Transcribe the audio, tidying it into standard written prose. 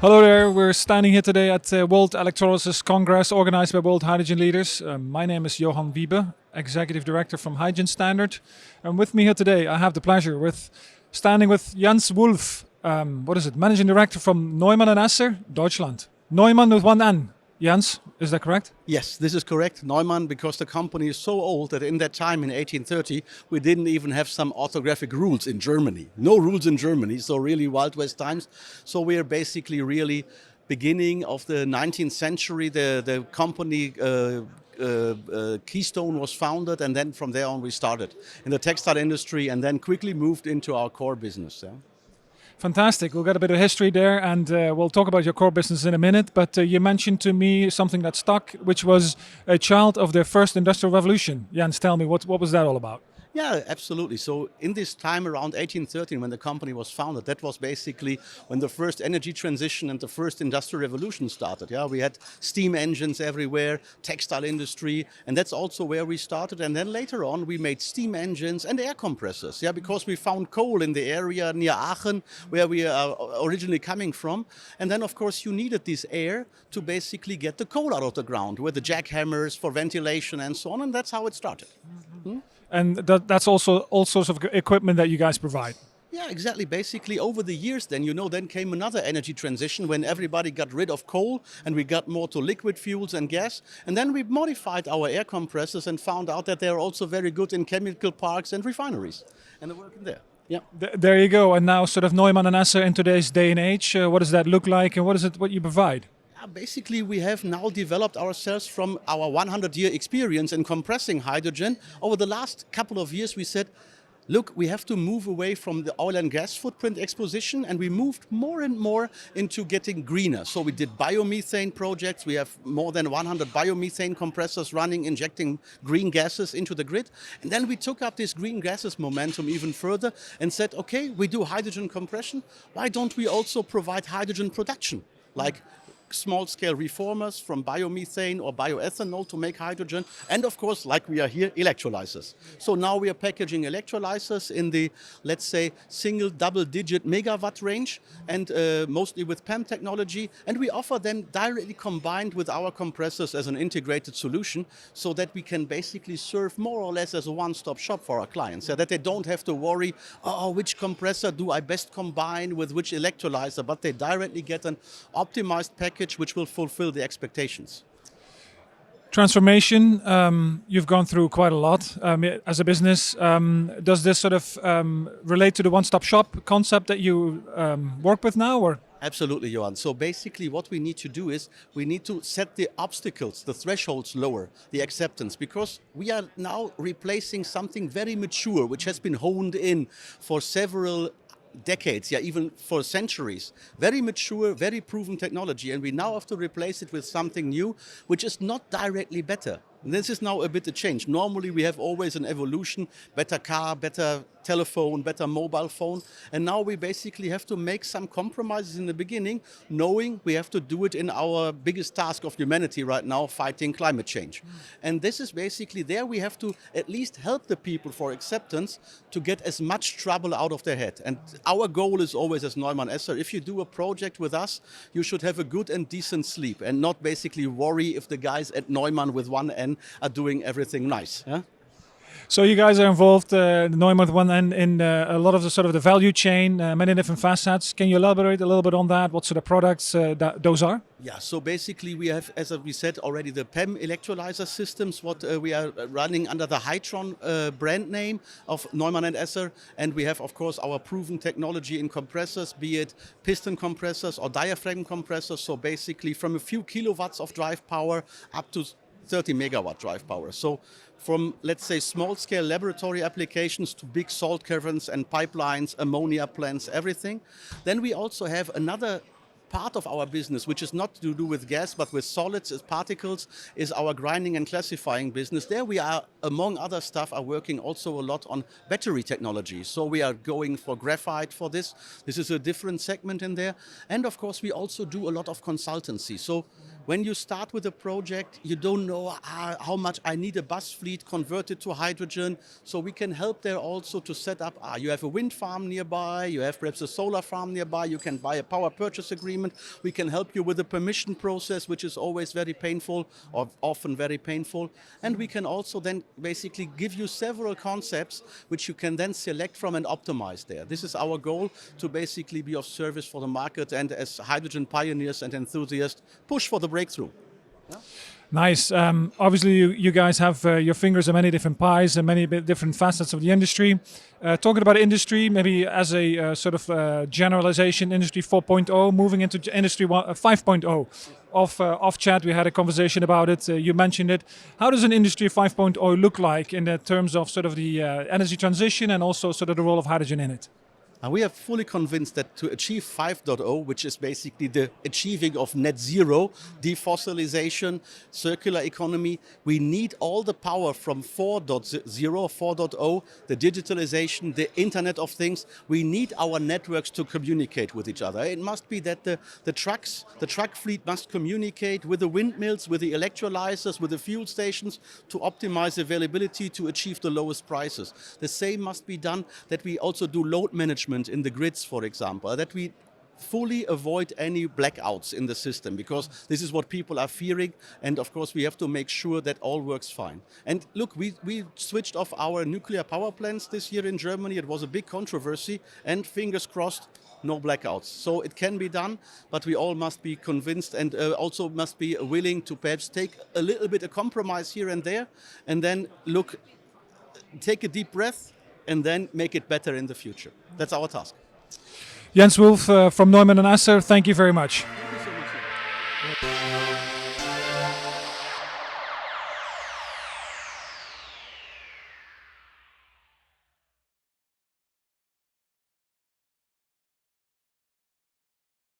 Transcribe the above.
Hello there, we're standing here today at the World Electrolysis Congress organized by World Hydrogen Leaders. My name is Johan Wiebe, Executive Director from Hydrogen Standard. And with me here today, I have the pleasure with standing with Jens Wulff, Managing Director from NEUMAN Esser Deutschland. Neumann with one N. Jens, is that correct? Yes, this is correct. Neumann, because the company is so old that in that time in 1830, we didn't even have some orthographic rules in Germany. No rules in Germany, so really Wild West times. So we are basically really beginning of the 19th century. The company Keystone was founded, and then from there on we started in the textile industry and then quickly moved into our core business. Yeah? Fantastic. We'll get a bit of history there, and we'll talk about your core business in a minute. But you mentioned to me something that stuck, which was a child of the first industrial revolution. Jens, tell me, what was that all about? Yeah, absolutely. So in this time around 1813, when the company was founded, that was basically when the first energy transition and the first industrial revolution started. Yeah, we had steam engines everywhere, textile industry, and that's also where we started. And then later on, we made steam engines and air compressors. Yeah, because we found coal in the area near Aachen, where we are originally coming from. And then, of course, you needed this air to basically get the coal out of the ground with the jackhammers for ventilation and so on. And that's how it started. Mm-hmm. And that's also all sorts of equipment that you guys provide. Yeah, exactly. Basically, over the years then came another energy transition when everybody got rid of coal and we got more to liquid fuels and gas. And then we modified our air compressors and found out that they're also very good in chemical parks and refineries. And they're working there. Yeah. There you go. And now sort of NEUMAN Esser in today's day and age, what does that look like and what you provide? Basically, we have now developed ourselves from our 100-year experience in compressing hydrogen. Over the last couple of years, we said, look, we have to move away from the oil and gas footprint exposition, and we moved more and more into getting greener. So we did biomethane projects. We have more than 100 biomethane compressors running, injecting green gases into the grid. And then we took up this green gases momentum even further and said, okay, we do hydrogen compression. Why don't we also provide hydrogen production? Like small-scale reformers from biomethane or bioethanol to make hydrogen, and of course, like we are here, electrolyzers. So now we are packaging electrolyzers in the, let's say, single double-digit megawatt range, and mostly with PEM technology, and we offer them directly combined with our compressors as an integrated solution, so that we can basically serve more or less as a one-stop shop for our clients, so that they don't have to worry, which compressor do I best combine with which electrolyzer, but they directly get an optimized package which will fulfill the expectations. Transformation, you've gone through quite a lot as a business. Does this sort of relate to the one-stop shop concept that you work with now? Or? Absolutely, Johan. So basically what we need to do is we need to set the obstacles, the thresholds lower, the acceptance, because we are now replacing something very mature, which has been honed in for several decades, yeah, even for centuries. Very mature, very proven technology, and we now have to replace it with something new, which is not directly better. And this is now a bit of change. Normally we have always an evolution, better car, better telephone, better mobile phone, and now we basically have to make some compromises in the beginning, knowing we have to do it in our biggest task of humanity right now, fighting climate change. And this is basically there we have to at least help the people for acceptance to get as much trouble out of their head. And our goal is always as NEUMAN Esser, if you do a project with us, you should have a good and decent sleep and not basically worry if the guys at Neumann with one N are doing everything nice. Yeah? So you guys are involved, Neumann with one N, in a lot of the sort of the value chain, many different facets. Can you elaborate a little bit on that? What sort of products those are? Yeah, so basically we have, as we said already, the PEM electrolyzer systems, what we are running under the Hydron brand name of NEUMAN Esser. And we have, of course, our proven technology in compressors, be it piston compressors or diaphragm compressors. So basically from a few kilowatts of drive power up to 30 megawatt drive power. So from, let's say, small-scale laboratory applications to big salt caverns and pipelines, ammonia plants, everything. Then we also have another part of our business, which is not to do with gas, but with solids as particles, is our grinding and classifying business. There we are, among other stuff, are working also a lot on battery technology. So we are going for graphite for this. This is a different segment in there. And of course, we also do a lot of consultancy. So when you start with a project, you don't know how much I need a bus fleet converted to hydrogen. So we can help there also to set up, you have a wind farm nearby, you have perhaps a solar farm nearby, you can buy a power purchase agreement. We can help you with the permission process, which is always very painful or often very painful. And we can also then basically give you several concepts which you can then select from and optimize there. This is our goal, to basically be of service for the market and as hydrogen pioneers and enthusiasts push for the breakthrough. Nice. Obviously, you guys have your fingers in many different pies and many different facets of the industry. Talking about industry, maybe as a sort of generalization, Industry 4.0, moving into Industry 5.0. Off chat, we had a conversation about it. You mentioned it. How does an Industry 5.0 look like in the terms of sort of the energy transition and also sort of the role of hydrogen in it? We are fully convinced that to achieve 5.0, which is basically the achieving of net zero, defossilization, circular economy, we need all the power from 4.0, 4.0, the digitalization, the Internet of Things. We need our networks to communicate with each other. It must be that the truck fleet must communicate with the windmills, with the electrolysers, with the fuel stations to optimize availability to achieve the lowest prices. The same must be done that we also do load management in the grids, for example, that we fully avoid any blackouts in the system, because this is what people are fearing, and of course we have to make sure that all works fine. And look, we switched off our nuclear power plants this year in Germany. It was a big controversy, and fingers crossed, no blackouts. So it can be done, but we all must be convinced and also must be willing to perhaps take a little bit of compromise here and there, and then look, take a deep breath, and then make it better in the future. That's our task. Jens Wulff from NEUMAN Esser, thank you very much.